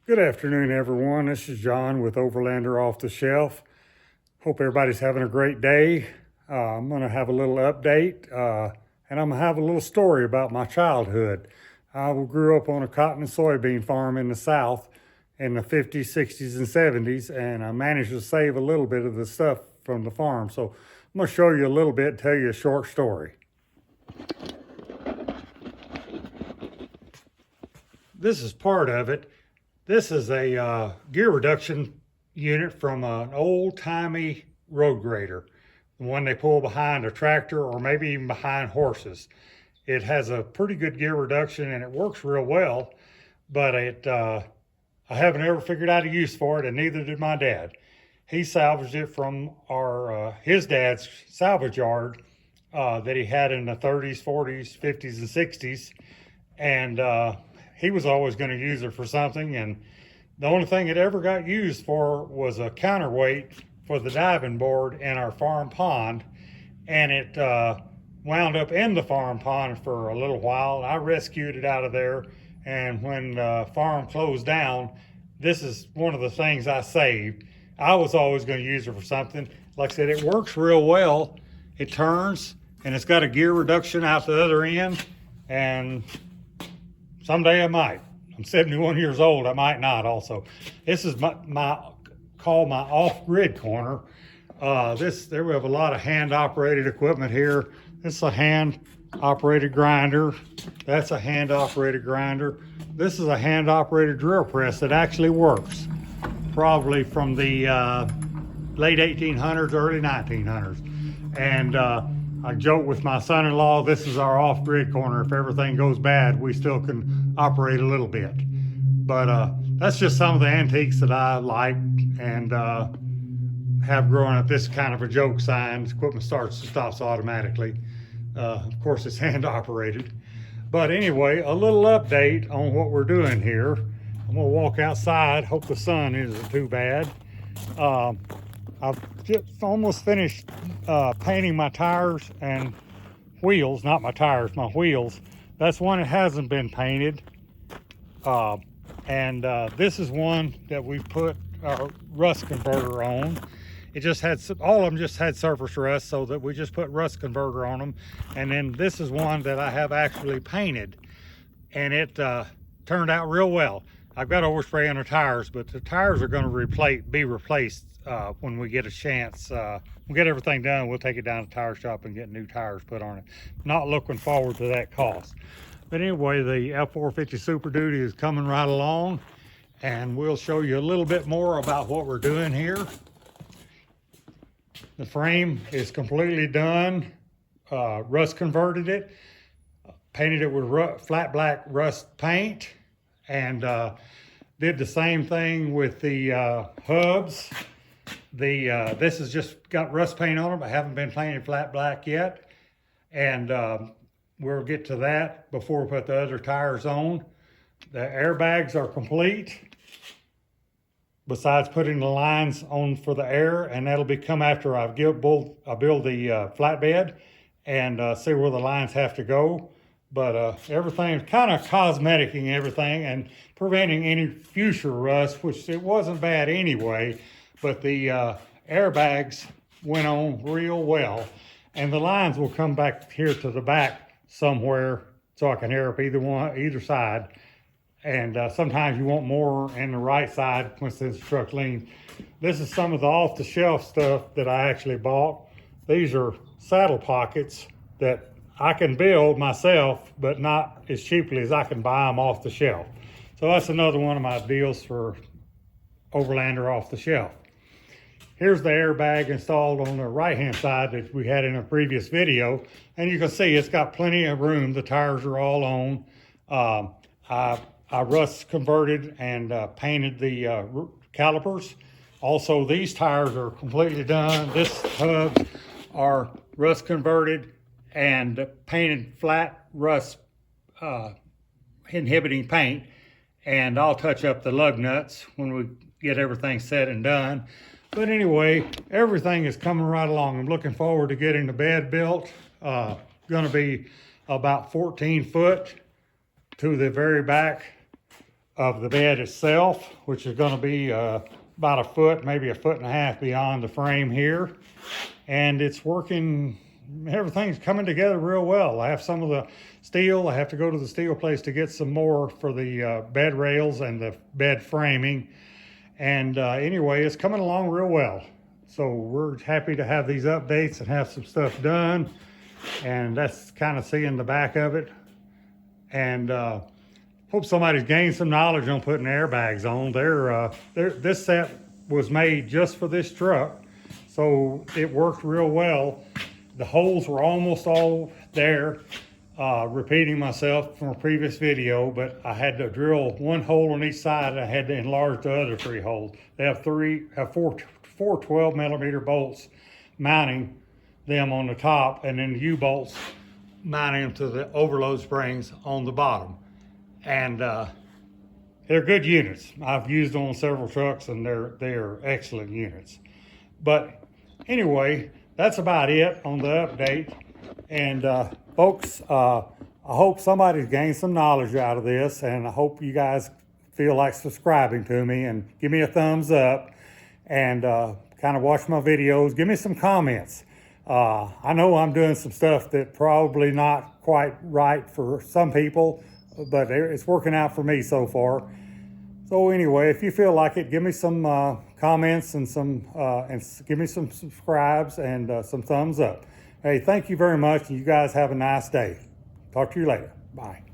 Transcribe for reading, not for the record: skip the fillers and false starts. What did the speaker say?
Good afternoon, everyone. This is John with Overlander Off the Shelf. Hope everybody's having a great day. I'm going to have a little update and I'm going to have a little story about my childhood. I grew up on a cotton and soybean farm in the South in the 50s, 60s, and 70s, and I managed to save a little bit of the stuff from the farm. So I'm going to show you a little bit, tell you a short story. This is part of it. This is a gear reduction unit from an old-timey road grader, the one they pull behind a tractor or maybe even behind horses. It has a pretty good gear reduction and it works real well, but I haven't ever figured out a use for it, and neither did my dad. He salvaged it from his dad's salvage yard that he had in the 30s, 40s, 50s, and 60s, and he was always going to use it for something, and the only thing it ever got used for was a counterweight for the diving board in our farm pond, and it wound up in the farm pond for a little while. I rescued it out of there, and when the farm closed down, this is one of the things I saved. I was always going to use it for something. Like I said, it works real well. It turns, and it's got a gear reduction out the other end, and someday I might. I'm 71 years old. I might not also. This is my off-grid corner. There we have a lot of hand-operated equipment here. This is a hand-operated grinder. That's a hand-operated grinder. This is a hand-operated drill press that actually works, probably from the late 1800s, early 1900s. And I joke with my son-in-law, this is our off-grid corner. If everything goes bad, we still can operate a little bit. But that's just some of the antiques that I like and have growing up. This kind of a joke sign. Equipment starts and stops automatically. Of course, it's hand-operated. But anyway, a little update on what we're doing here. I'm gonna walk outside. Hope the sun isn't too bad. I've just almost finished painting my tires and wheels, not my tires, my wheels. That's one that hasn't been painted. This is one that we put a rust converter on. It just had, all of them just had surface rust, so that we just put rust converter on them. And then this is one that I have actually painted, and it turned out real well. I've got overspray on the tires, but the tires are going to be replaced when we get a chance. We'll get everything done. We'll take it down to the tire shop and get new tires put on it. Not looking forward to that cost. But anyway, the F450 Super Duty is coming right along, and we'll show you a little bit more about what we're doing here. The frame is completely done. Rust converted it, painted it with flat black rust paint, and did the same thing with the hubs. This has just got rust paint on them. I haven't been painted flat black yet, and we'll get to that before we put the other tires on. The airbags are complete, besides putting the lines on for the air, and that'll come after I build the flatbed and see where the lines have to go. But everything's kind of cosmeticing everything and preventing any future rust, which it wasn't bad anyway, but the airbags went on real well. And the lines will come back here to the back somewhere so I can air up either side. And sometimes you want more in the right side once the truck leans. This is some of the off-the-shelf stuff that I actually bought. These are saddle pockets that I can build myself, but not as cheaply as I can buy them off the shelf. So that's another one of my deals for Overlander Off the Shelf. Here's the airbag installed on the right-hand side that we had in a previous video. And you can see it's got plenty of room. The tires are all on. I rust converted and painted the calipers. Also, these tires are completely done. This hubs are rust converted and painted flat rust inhibiting paint. And I'll touch up the lug nuts when we get everything set and done. But anyway, everything is coming right along. I'm looking forward to getting the bed built. Gonna be about 14 foot to the very back of the bed itself, which is going to be about a foot, maybe a foot and a half beyond the frame here. And it's working, everything's coming together real well. I have some of the steel. I have to go to the steel place to get some more for the bed rails and the bed framing. And anyway, it's coming along real well. So we're happy to have these updates and have some stuff done. And that's kind of seeing the back of it. And hope somebody's gained some knowledge on putting airbags on. This set was made just for this truck, so it worked real well. The holes were almost all there. Repeating myself from a previous video, but I had to drill one hole on each side and I had to enlarge the other 3 holes. They have four 12-millimeter bolts mounting them on the top, and then the U-bolts mounting them to the overload springs on the bottom. And they're good units. I've used them on several trucks, and they're excellent units. But anyway, that's about it on the update. And folks, I hope somebody's gained some knowledge out of this, and I hope you guys feel like subscribing to me and give me a thumbs up and kind of watch my videos. Give me some comments. I know I'm doing some stuff that probably not quite right for some people, but it's working out for me so far. So anyway, if you feel like it, give me some comments and give me some subscribes and some thumbs up. Hey, thank you very much, and you guys have a nice day. Talk to you later. Bye.